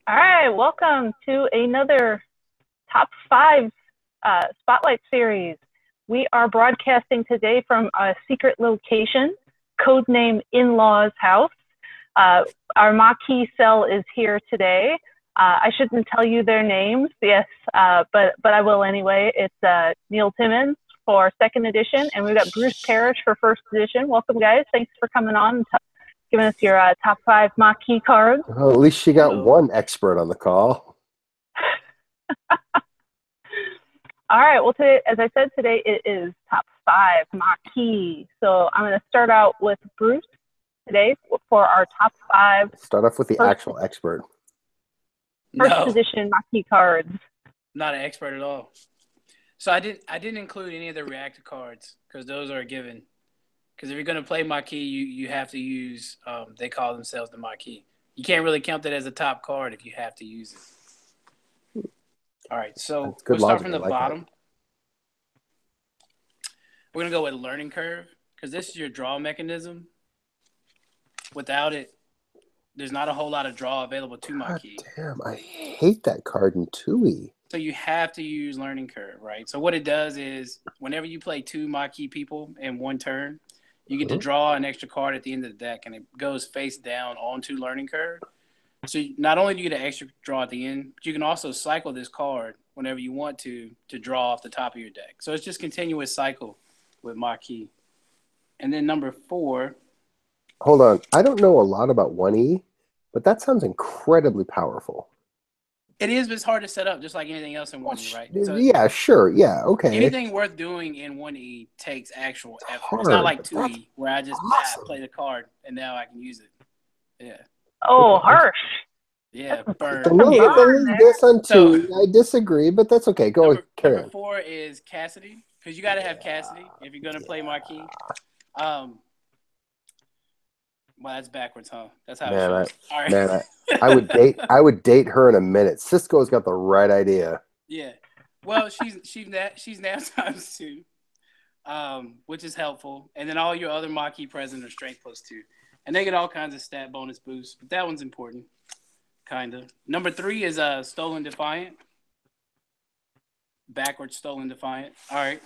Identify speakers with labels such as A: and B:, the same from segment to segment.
A: All right, welcome to another top five spotlight series. We are broadcasting today from a secret location, codename In-Laws House. Our Maquis cell is here today. I shouldn't tell you their names, yes, but I will anyway. It's Neil Timmons for second edition, and we've got Bruce Parrish for first edition. Welcome, guys. Thanks for coming on and giving us your top five Maquis cards.
B: Well, at least she got one expert on the call.
A: All right. Well, today, as I said, today it is top five Maquis. So I'm going to start out with Bruce today for our top five.
B: Start off with the actual expert.
A: First edition Maquis cards.
C: Not an expert at all. So I didn't include any of the reactor cards because those are a given. Because if you're going to play Maquis, you have to use, they call themselves the Maquis. You can't really count that as a top card if you have to use it. All right, so we'll start from the bottom. We're going to go with Learning Curve because this is your draw mechanism. Without it, there's not a whole lot of draw available to Maquis.
B: Damn, I hate that card in 2E.
C: So you have to use Learning Curve, right? So what it does is whenever you play two Maquis people in one turn, you get to draw an extra card at the end of the deck, and it goes face down onto Learning Curve. So not only do you get an extra draw at the end, but you can also cycle this card whenever you want to draw off the top of your deck. So it's just continuous cycle with Maquis. And then number 4.
B: Hold on. I don't know a lot about 1E, but that sounds incredibly powerful.
C: It is, but it's hard to set up just like anything else in 1E, right? So
B: yeah, sure. Yeah, okay.
C: Anything worth doing in 1E takes actual effort. It's not like 2E where I just play the card and now I can use it. Yeah.
A: Oh, harsh.
C: Yeah, burn.
B: This on 2E, I disagree, but that's okay. Go carry on.
C: Number 4 is Cassidy, because you got to have Cassidy if you're going to play Maquis. Well, that's backwards, huh? That's how it shows. All right.
B: Man, I would date her in a minute. Cisco's got the right idea.
C: Yeah. Well, she's now times 2, which is helpful. And then all your other Maquis present are strength +2. And they get all kinds of stat bonus boosts, but that one's important, kind of. Number 3 is Stolen Defiant. Backwards Stolen Defiant. All right.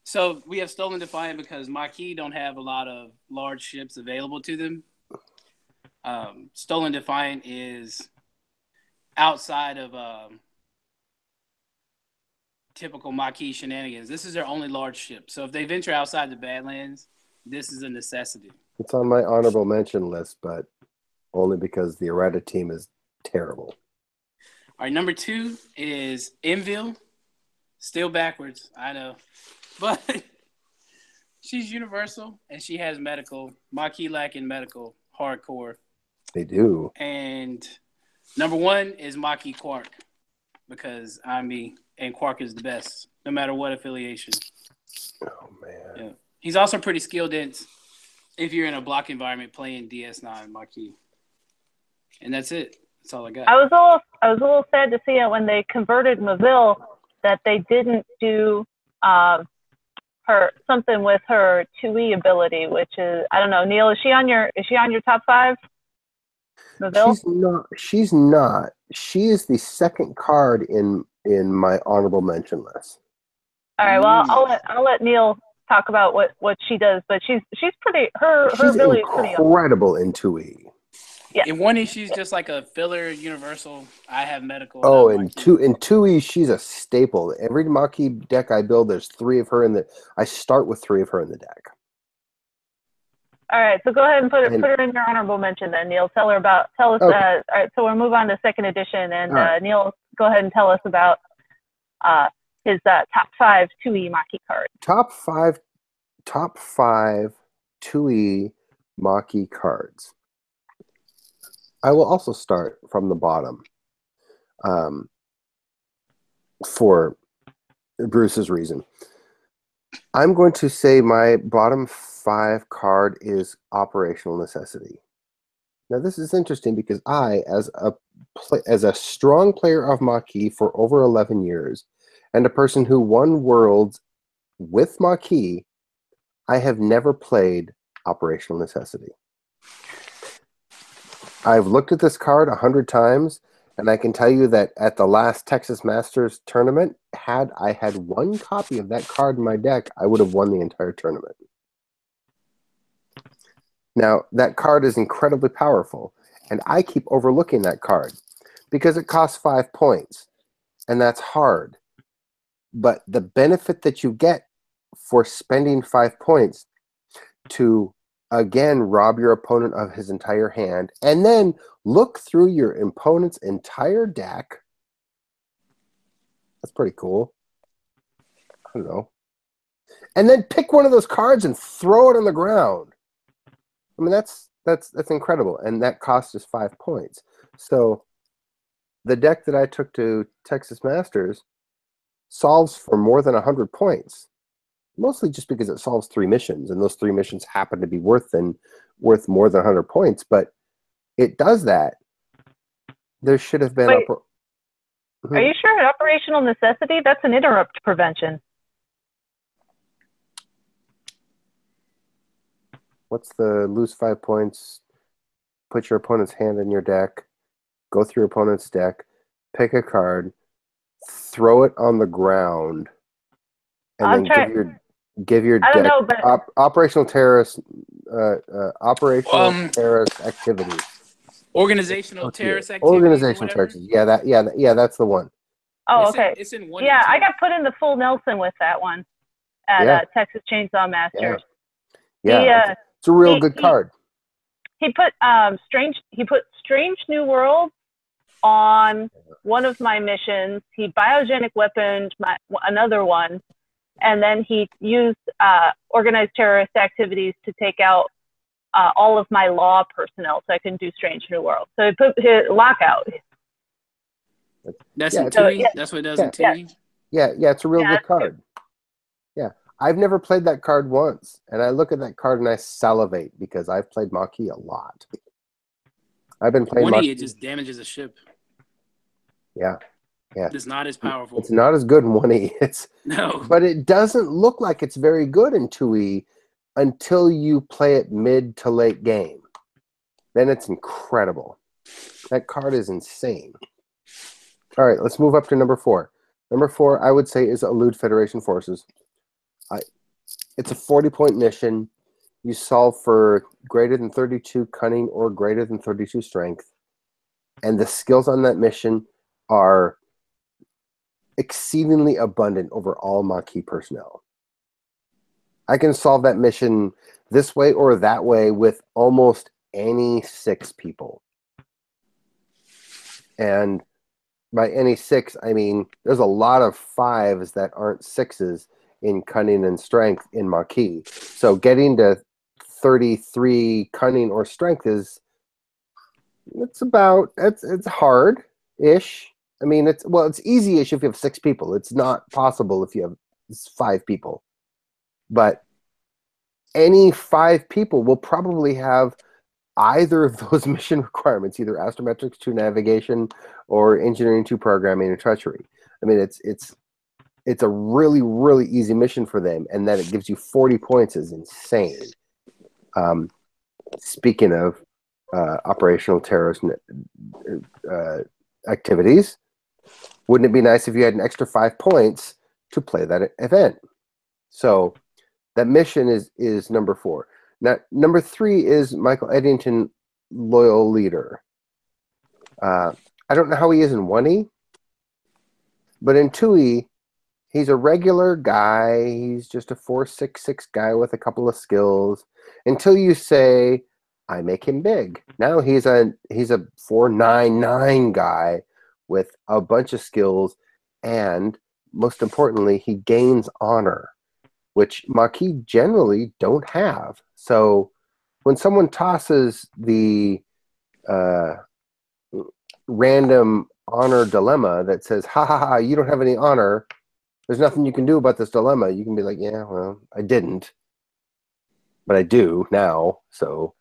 C: So we have Stolen Defiant because Maquis don't have a lot of large ships available to them. Stolen Defiant is outside of typical Maquis shenanigans. This is their only large ship. So if they venture outside the Badlands, this is a necessity.
B: It's on my honorable mention list, but only because the errata team is terrible.
C: All right, number 2 is Envil. Still backwards, I know. But she's universal, and she has medical. Maquis lacking medical, hardcore.
B: They do.
C: And number 1 is Maquis Quark, because I'm me, and Quark is the best, no matter what affiliation.
B: Oh, man.
C: Yeah. He's also pretty skill dense if you're in a block environment playing DS9 Maquis. And that's it. That's all I got.
A: I was a little sad to see it when they converted Maville that they didn't do her something with her 2E ability, which is, I don't know, Neil, is she on your top 5? Maville?
B: She's not. She is the second card in my honorable mention list.
A: All right, well, I'll let Neil talk about what she does, but she's pretty, her ability is pretty
B: incredible in 2E.
A: Yeah.
C: In 1E, she's just like a filler universal. I have medical.
B: Oh, in 2E, she's a staple. Every Maquis deck I build, there's 3 of her I start with 3 of her in the deck.
A: All right, so go ahead and put her in your honorable mention then, Neil. Tell us. Okay. All right, so we'll move on to second edition, and right. Neil, go ahead and tell us about his top 5 2E Maquis cards.
B: Top five 2E Maquis cards. I will also start from the bottom for Bruce's reason. I'm going to say my bottom 5 card is Operational Necessity. Now, this is interesting because I, as a strong player of Maquis for over 11 years, and a person who won Worlds with Maquis, I have never played Operational Necessity. I've looked at this card 100 times, and I can tell you that at the last Texas Masters tournament, had I had one copy of that card in my deck, I would have won the entire tournament. Now, that card is incredibly powerful, and I keep overlooking that card because it costs 5 points, and that's hard. But the benefit that you get for spending 5 points to, again, rob your opponent of his entire hand, and then look through your opponent's entire deck. That's pretty cool. I don't know. And then pick one of those cards and throw it on the ground. I mean, that's incredible, and that cost us 5 points. So the deck that I took to Texas Masters solves for more than 100 points, mostly just because it solves 3 missions, and those 3 missions happen to be worth more than 100 points. But it does that. There should have been.
A: Wait, are you sure? Operational necessity? That's an interrupt prevention.
B: What's the lose 5 points? Put your opponent's hand in your deck. Go through your opponent's deck. Pick a card. Throw it on the ground, and then give your
A: I don't
B: deck
A: know, but
B: operational terrorist terrorist activities.
C: Organizational terrorist activities.
B: Organizational terrorist. Yeah, that's the one.
A: Oh, okay.
C: It's in one.
A: Yeah, I got put in the full Nelson with that one at Texas Chainsaw Masters.
B: Yeah, it's a real good card.
A: He put Strange New World on one of my missions. He biogenic weaponed another one, and then he used organized terrorist activities to take out all of my law personnel so I can do Strange New World. So he put his lockout.
C: That's in TUI? That's what it does in TUI?
B: Yeah, it's a real good card. Yeah. I've never played that card once, and I look at that card and I salivate because I've played Maquis a lot. I've been playing
C: Maquis. It just damages a ship.
B: Yeah.
C: It's not as powerful.
B: It's not as good in 1E.
C: No.
B: But it doesn't look like it's very good in 2E until you play it mid to late game. Then it's incredible. That card is insane. All right, let's move up to number 4. Number 4, I would say, is Elude Federation Forces. It's a 40-point mission. You solve for greater than 32 cunning or greater than 32 strength. And the skills on that mission are exceedingly abundant over all Maquis personnel. I can solve that mission this way or that way with almost any 6 people. And by any 6, I mean there's a lot of 5s that aren't 6s in cunning and strength in Maquis. So getting to 33 cunning or strength it's hard-ish. I mean, it's easy-ish if you have 6 people. It's not possible if you have 5 people. But any 5 people will probably have either of those mission requirements, either Astrometrics 2 navigation or Engineering 2 programming and treachery. I mean, it's a really, really easy mission for them, and that it gives you 40 points is insane. Speaking of operational terrorist activities, wouldn't it be nice if you had an extra 5 points to play that event? So that mission is number 4. Now, number 3 is Michael Eddington, Loyal Leader. I don't know how he is in 1E, but in 2E, he's a regular guy. He's just a 4.66 guy with a couple of skills. Until you say, I make him big. Now he's a 4.99 guy with a bunch of skills, and most importantly, he gains honor, which Maquis generally don't have. So when someone tosses the random honor dilemma that says, ha ha ha, you don't have any honor, there's nothing you can do about this dilemma. You can be like, yeah, well, I didn't, but I do now. So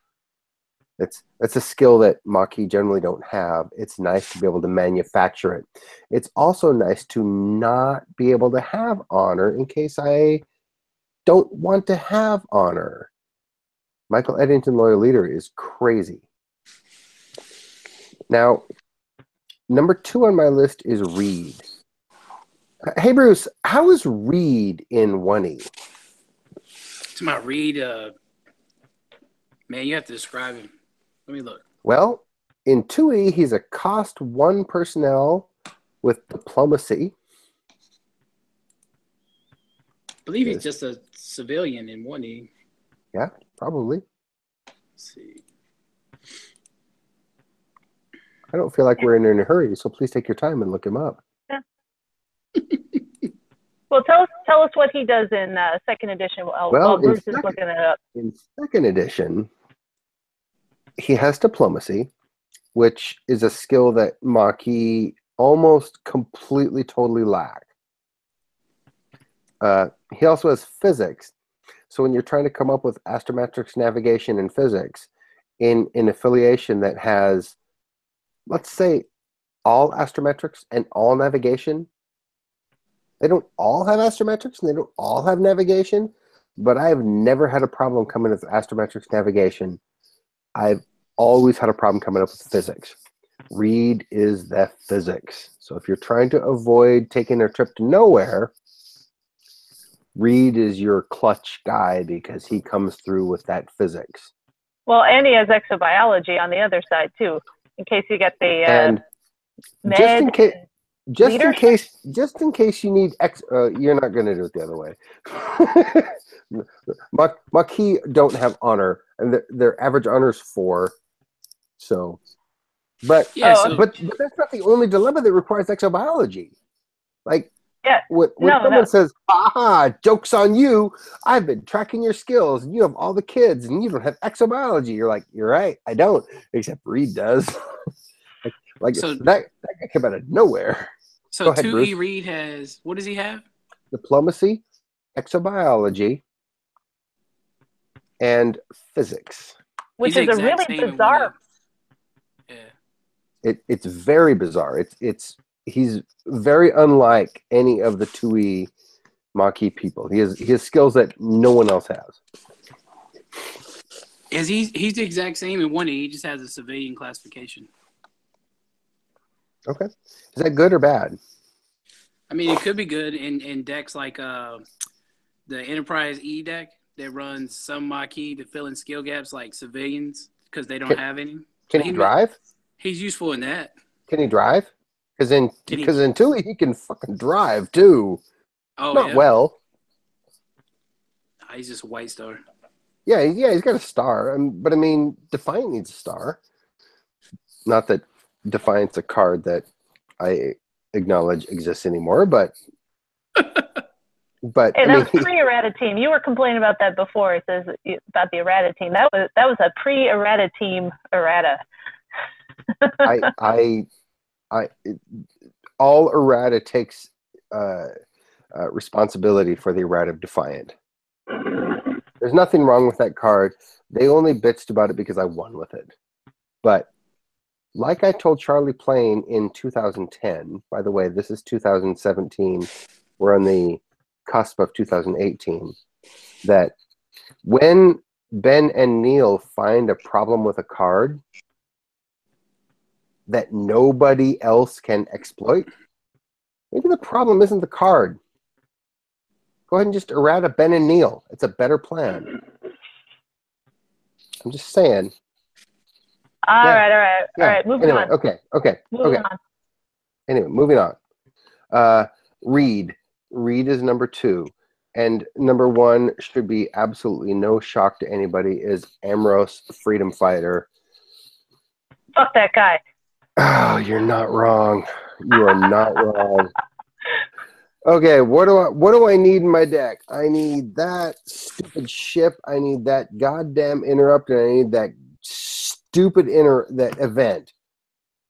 B: that's a skill that Maquis generally don't have. It's nice to be able to manufacture it. It's also nice to not be able to have honor in case I don't want to have honor. Michael Eddington, Loyal Leader, is crazy. Now, number 2 on my list is Reed. Hey, Bruce, how is Reed in 1E?
C: To my Reed, man, you have to describe him. Let me look.
B: Well, in 2E, he's a cost 1 personnel with diplomacy.
C: I believe he's just a civilian in 1E.
B: Yeah, probably.
C: Let's see.
B: I don't feel like we're in a hurry, so please take your time and look him up.
A: Yeah. Well, tell us what he does in 2nd edition while Bruce is looking it up.
B: In 2nd edition, he has diplomacy, which is a skill that Maquis almost completely, totally lack. He also has physics. So when you're trying to come up with astrometrics, navigation, and physics in an affiliation that has, let's say, all astrometrics and all navigation, they don't all have astrometrics and they don't all have navigation, but I've never had a problem coming up with astrometrics navigation. I've always had a problem coming up with physics. Reed is the physics. So if you're trying to avoid taking a trip to nowhere, Reed is your clutch guy because he comes through with that physics.
A: Well, and he has exobiology on the other side too, in case you get the
B: and just in case you need you're not going to do it the other way. Maquis don't have honor, and their average honor is 4. So, but but that's not the only dilemma that requires exobiology. Like, when someone says, "Aha, joke's on you! I've been tracking your skills, and you have all the kids, and you don't have exobiology." You're like, "You're right, I don't." Except Reed does. So that guy came out of nowhere.
C: So Go ahead, 2E Bruce. Reed has, what does he have?
B: Diplomacy, exobiology, and physics.
A: Which is a really bizarre.
C: Yeah.
B: It's very bizarre. He's very unlike any of the 2E Maquis people. He has skills that no one else has.
C: He's the exact same in 1E. He just has a civilian classification.
B: Okay. Is that good or bad?
C: I mean, it could be good in decks like the Enterprise E deck that runs some Maquis to fill in skill gaps like civilians because they don't have any.
B: Can he drive?
C: He's useful in that.
B: Can he drive? Because in 2E he can fucking drive too.
C: Oh,
B: not well.
C: He's just a white star.
B: Yeah, he's got a star. But I mean, Defiant needs a star. Not that Defiant's a card that I acknowledge exists anymore, but
A: hey, that was pre-errata team. You were complaining about that before. It says about the errata team. That was a pre-errata team errata.
B: All errata takes responsibility for the errata of Defiant. There's nothing wrong with that card. They only bitched about it because I won with it. But like I told Charlie Plain in 2010, by the way, this is 2017. We're on the cusp of 2018. That when Ben and Neil find a problem with a card that nobody else can exploit, maybe the problem isn't the card. Go ahead and just errata Ben and Neil. It's a better plan. I'm just saying.
A: All right. Moving on.
B: Okay.
A: Moving on.
B: Anyway, moving on. Reed. Reed is number 2. And number 1 should be absolutely no shock to anybody is Amros, Freedom Fighter.
A: Fuck that guy.
B: Oh, you're not wrong. You are not wrong. Okay, what do I need in my deck? I need that stupid ship. I need that goddamn interrupt, and I need that stupid that event.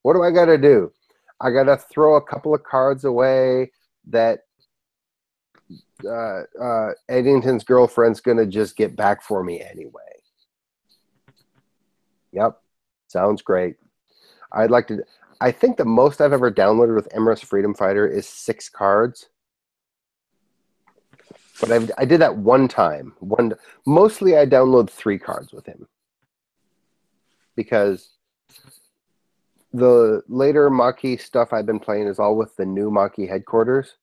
B: What do I got to do? I got to throw a couple of cards away that Eddington's girlfriend's going to just get back for me anyway. Yep, sounds great. I think the most I've ever downloaded with Emrys Freedom Fighter is 6 cards. But I did that one time. Mostly I download 3 cards with him. Because the later Maquis stuff I've been playing is all with the new Maquis headquarters,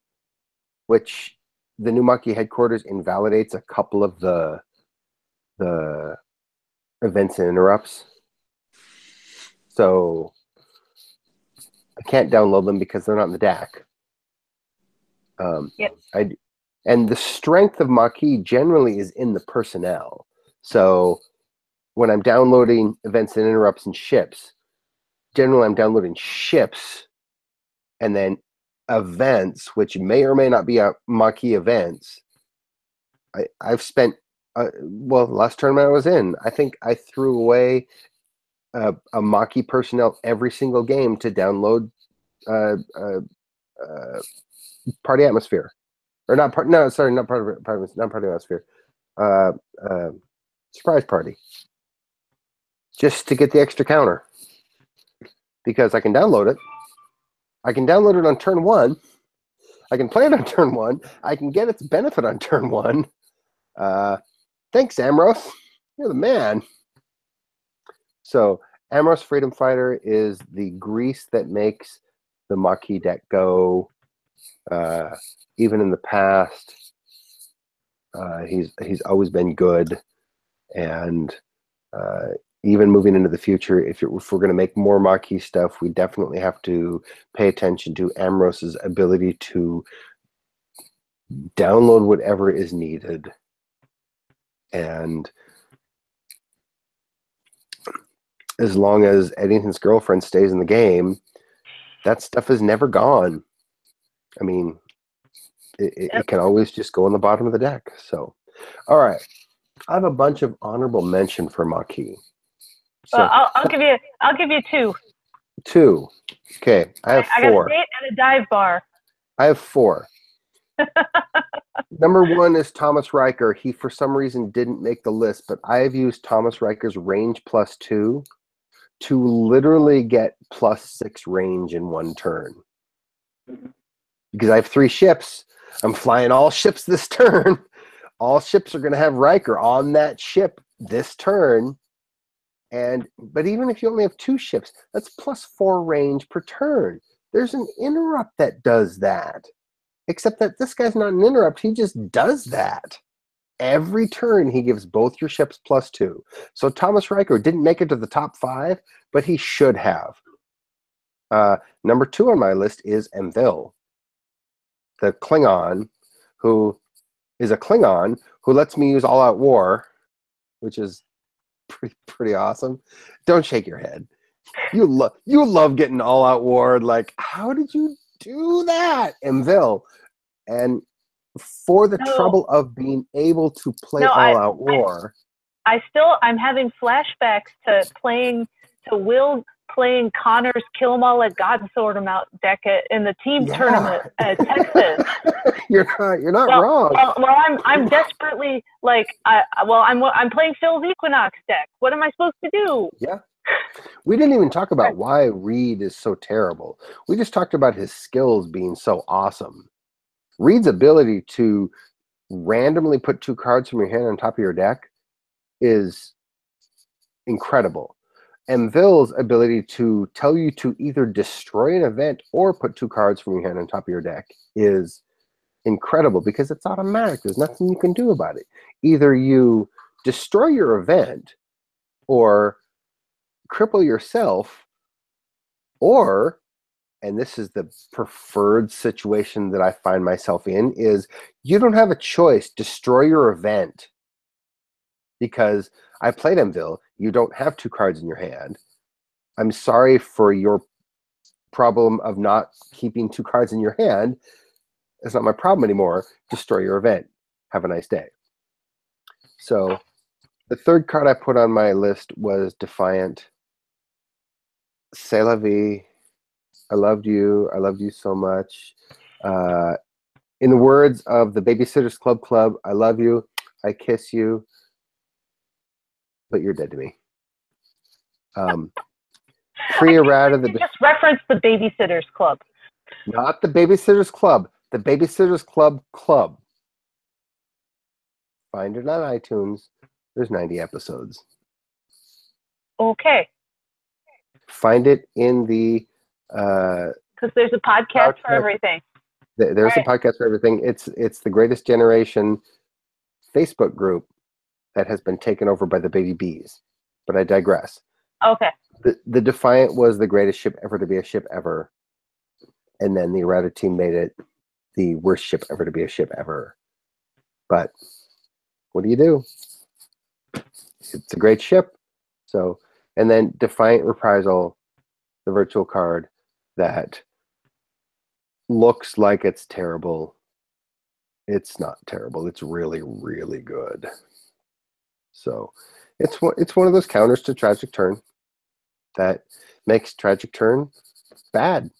B: which the new Maquis headquarters invalidates a couple of the events and interrupts. So I can't download them because they're not in the deck.
A: Yep.
B: And the strength of Maquis generally is in the personnel. So when I'm downloading events and interrupts and ships, generally I'm downloading ships and then events, which may or may not be Maquis events. I've spent, last tournament I was in, I think I threw away a Maquis personnel every single game to download Party Atmosphere. Or not part, no, sorry, not part of not Party Atmosphere. Surprise Party. Just to get the extra counter. Because I can download it. I can download it on turn 1. I can play it on turn 1. I can get its benefit on turn 1. Thanks, Amros. You're the man. So, Amros Freedom Fighter is the grease that makes the Maquis deck go. Even in the past, he's always been good. And even moving into the future, if we're going to make more Maquis stuff, we definitely have to pay attention to Amros's ability to download whatever is needed. And as long as Eddington's girlfriend stays in the game, that stuff is never gone. I mean, it can always just go on the bottom of the deck. So, all right. I have a bunch of honorable mention for Maquis. So
A: I'll give you 2.
B: 2. Okay, I have 4.
A: I got a date and a dive bar.
B: I have 4. Number 1 is Thomas Riker. He, for some reason, didn't make the list, but I have used Thomas Riker's range +2 to literally get +6 range in one turn. Because I have 3 ships. I'm flying all ships this turn. All ships are going to have Riker on that ship this turn. But even if you only have 2 ships, that's +4 range per turn. There's an interrupt that does that. Except that this guy's not an interrupt. He just does that. Every turn, he gives both your ships +2. So Thomas Riker didn't make it to the top 5, but he should have. Number 2 on my list is Envil, the Klingon, who is a Klingon who lets me use all-out war, which is pretty awesome. Don't shake your head. You love getting all-out war. Like, how did you do that, Envil? And for the trouble of being able to play all-out war,
A: I'm having flashbacks to Will playing Connor's Kill 'Em All at God Sort 'Em Out deck in the team tournament at Texas.
B: You're not wrong.
A: Well, I'm desperately like, I'm playing Phil's Equinox deck. What am I supposed to do?
B: Yeah. We didn't even talk about why Reed is so terrible. We just talked about his skills being so awesome. Reed's ability to randomly put 2 cards from your hand on top of your deck is incredible. Envil's ability to tell you to either destroy an event or put 2 cards from your hand on top of your deck is incredible because it's automatic. There's nothing you can do about it. Either you destroy your event or cripple yourself, or, and this is the preferred situation that I find myself in, is you don't have a choice. Destroy your event. Because I played Envil. You don't have 2 cards in your hand. I'm sorry for your problem of not keeping 2 cards in your hand. It's not my problem anymore. Destroy your event. Have a nice day. So the 3rd card I put on my list was Defiant. C'est la vie. I loved you. I loved you so much. In the words of the Babysitters Club, I love you. I kiss you. But you're dead to me. Pre-errata.
A: Just reference the Babysitters Club.
B: Not the Babysitters Club. The Babysitters Club. Find it on iTunes. There's 90 episodes.
A: Okay.
B: find it in the
A: because there's a podcast for everything.
B: There's a podcast for everything. It's the Greatest Generation Facebook group that has been taken over by the Baby Bees. But I digress.
A: Okay.
B: The Defiant was the greatest ship ever to be a ship ever. And then the errata team made it the worst ship ever to be a ship ever. But what do you do? It's a great ship. So, and then Defiant Reprisal, the virtual card that looks like it's terrible. It's not terrible. It's really, really good. So it's one of those counters to Tragic Turn that makes Tragic Turn bad.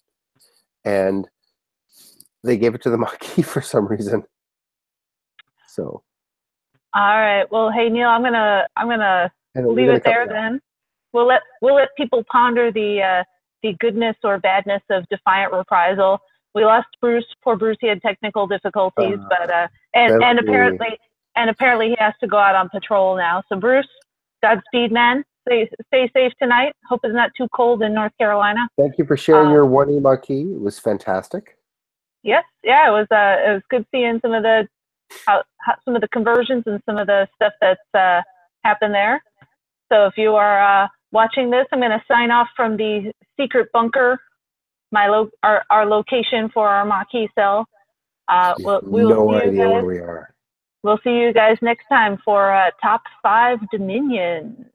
B: And they gave it to the Maquis for some reason. So.
A: All right. Well, hey Neil, I'm gonna leave it there then. We'll let people ponder the goodness or badness of Defiant Reprisal. We lost Bruce. Poor Bruce. He had technical difficulties, but and apparently he has to go out on patrol now. So Bruce, Godspeed, man. Stay safe tonight. Hope it's not too cold in North Carolina.
B: Thank you for sharing your 1E Maquis. It was fantastic.
A: Yes, yeah, it was good seeing some of the some of the conversions and some of the stuff that's happened there. So if you are watching this, I'm going to sign off from the secret bunker, our location for our Maquis cell.
B: No idea where we are.
A: We'll see you guys next time for Top 5 Dominion.